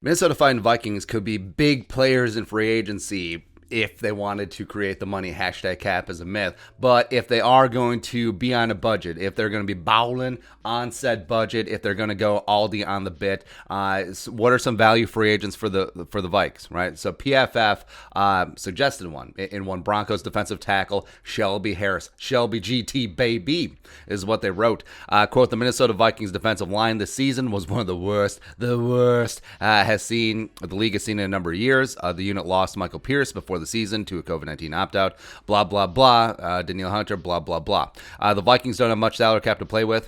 Minnesota Vikings could be big players in free agency if they wanted to create the money. Hashtag cap is a myth. But if they are going to be on a budget, if they're going to be bowling on said budget, if they're going to go Aldi on the bit, what are some value free agents for the Vikes, right? So PFF suggested one in one. Broncos defensive tackle Shelby Harris. Shelby GT baby is what they wrote. Quote, the Minnesota Vikings defensive line this season was one of the worst the league has seen in a number of years. The unit lost Michael Pierce before the season to a COVID-19 opt-out, blah, blah, blah. Danielle Hunter, blah, blah, blah. The Vikings don't have much salary cap to play with.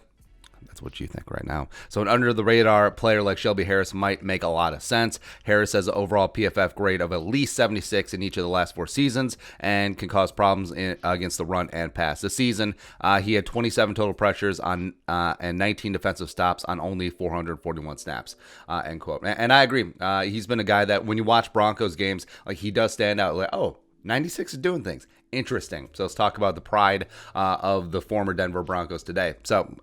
That's what you think right now. So an under-the-radar player like Shelby Harris might make a lot of sense. Harris has an overall PFF grade of at least 76 in each of the last 4 seasons and can cause problems against the run and pass. This season, he had 27 total pressures on and 19 defensive stops on only 441 snaps, end quote. And I agree. He's been a guy that when you watch Broncos games, like he does stand out. Like, oh, 96 is doing things. Interesting. So let's talk about the pride of the former Denver Broncos today. So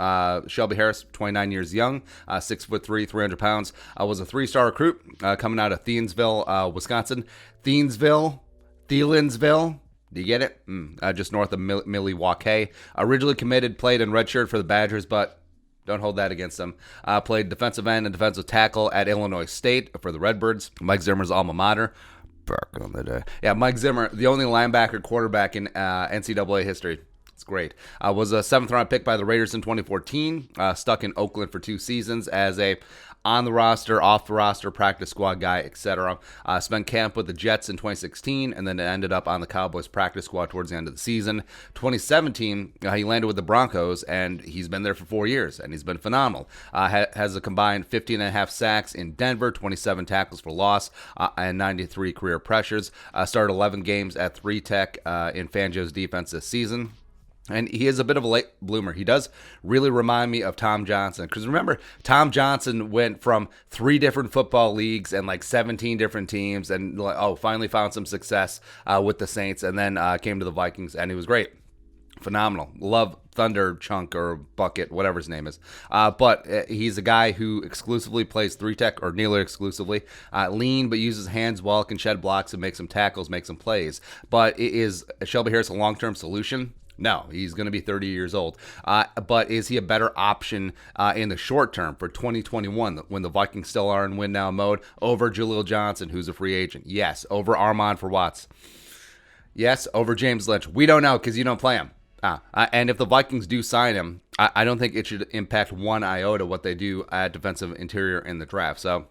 Shelby Harris, 29 years young, 6'3", 300 pounds, was a 3-star recruit coming out of Thiensville, Wisconsin. Thiensville. Do you get it? Just north of Milwaukee. Originally committed, played in redshirt for the Badgers, but don't hold that against him. Played defensive end and defensive tackle at Illinois State for the Redbirds, Mike Zimmer's alma mater. Back on the day. Yeah, Mike Zimmer, the only linebacker quarterback in NCAA history. It's great. Was a 7th-round pick by the Raiders in 2014. Stuck in Oakland for 2 seasons as a on-the-roster, off-the-roster, practice squad guy, etc. Spent camp with the Jets in 2016, and then ended up on the Cowboys practice squad towards the end of the season. 2017, he landed with the Broncos, and he's been there for 4 years, and he's been phenomenal. Has a combined 15.5 sacks in Denver, 27 tackles for loss, and 93 career pressures. Started 11 games at 3 Tech in Fangio's defense this season. And he is a bit of a late bloomer. He does really remind me of Tom Johnson. Because remember, Tom Johnson went from 3 different football leagues and like 17 different teams and finally found some success with the Saints and then came to the Vikings and he was great. Phenomenal. Love Thunder Chunk or Bucket, whatever his name is. But he's a guy who exclusively plays 3 Tech or nearly exclusively. Lean, but uses hands well, can shed blocks and make some tackles, make some plays. But is Shelby Harris a long-term solution? No, he's going to be 30 years old. But is he a better option in the short term for 2021 when the Vikings still are in win-now mode over Jaleel Johnson, who's a free agent? Yes. Over Armand for Watts? Yes. Over James Lynch? We don't know because you don't play him. And if the Vikings do sign him, I don't think it should impact one iota what they do at defensive interior in the draft. So,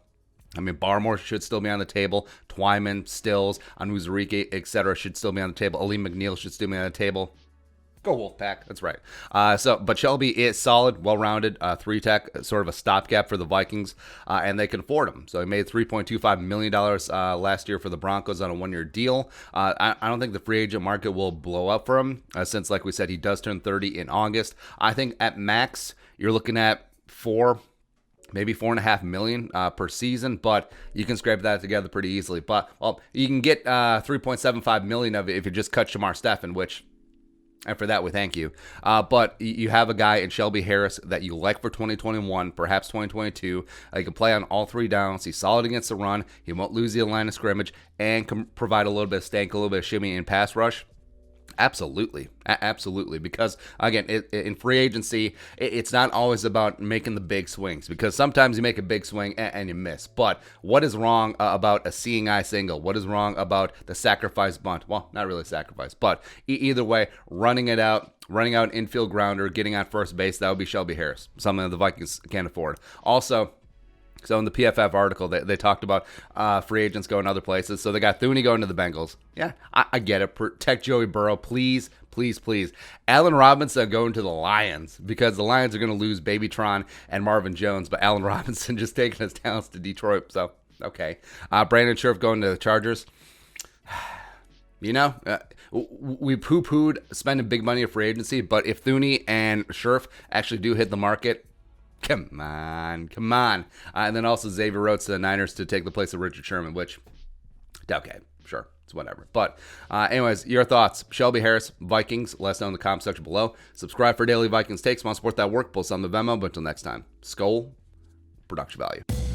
I mean, Barmore should still be on the table. Twyman, Stills, Onwuzurike, etc. should still be on the table. Aleem McNeil should still be on the table. Go Wolfpack. That's right. But Shelby is solid, well-rounded, 3 Tech, sort of a stopgap for the Vikings, and they can afford him. So he made $3.25 million last year for the Broncos on a 1-year deal. I don't think the free agent market will blow up for him since, like we said, he does turn 30 in August. I think at max, you're looking at maybe $4.5 million per season, but you can scrape that together pretty easily. But you can get $3.75 million of it if you just cut Shamar Stephen, and for that, we thank you. But you have a guy in Shelby Harris that you like for 2021, perhaps 2022. He can play on all 3 downs. He's solid against the run. He won't lose the line of scrimmage and can provide a little bit of stank, a little bit of shimmy in pass rush. Absolutely. Because, again, in free agency, it's not always about making the big swings because sometimes you make a big swing and you miss. But what is wrong about a seeing eye single? What is wrong about the sacrifice bunt? Well, not really sacrifice, but either way, running out infield grounder, getting on first base, that would be Shelby Harris, something that the Vikings can't afford. Also, so in the PFF article, they talked about free agents going other places. So they got Thuney going to the Bengals. Yeah, I get it. Protect Joey Burrow, please. Allen Robinson going to the Lions because the Lions are going to lose Babytron and Marvin Jones, but Allen Robinson just taking his talents to Detroit. So, okay. Brandon Scherf going to the Chargers. We poo-pooed spending big money in free agency, but if Thuney and Scherf actually do hit the market, come on. And then also Xavier Rhodes to the Niners to take the place of Richard Sherman, which, okay, sure, it's whatever. But anyways, your thoughts. Shelby Harris, Vikings, let us know in the comment section below. Subscribe for daily Vikings takes. Want to support that work, post on the Venmo. But until next time, Skol, production value.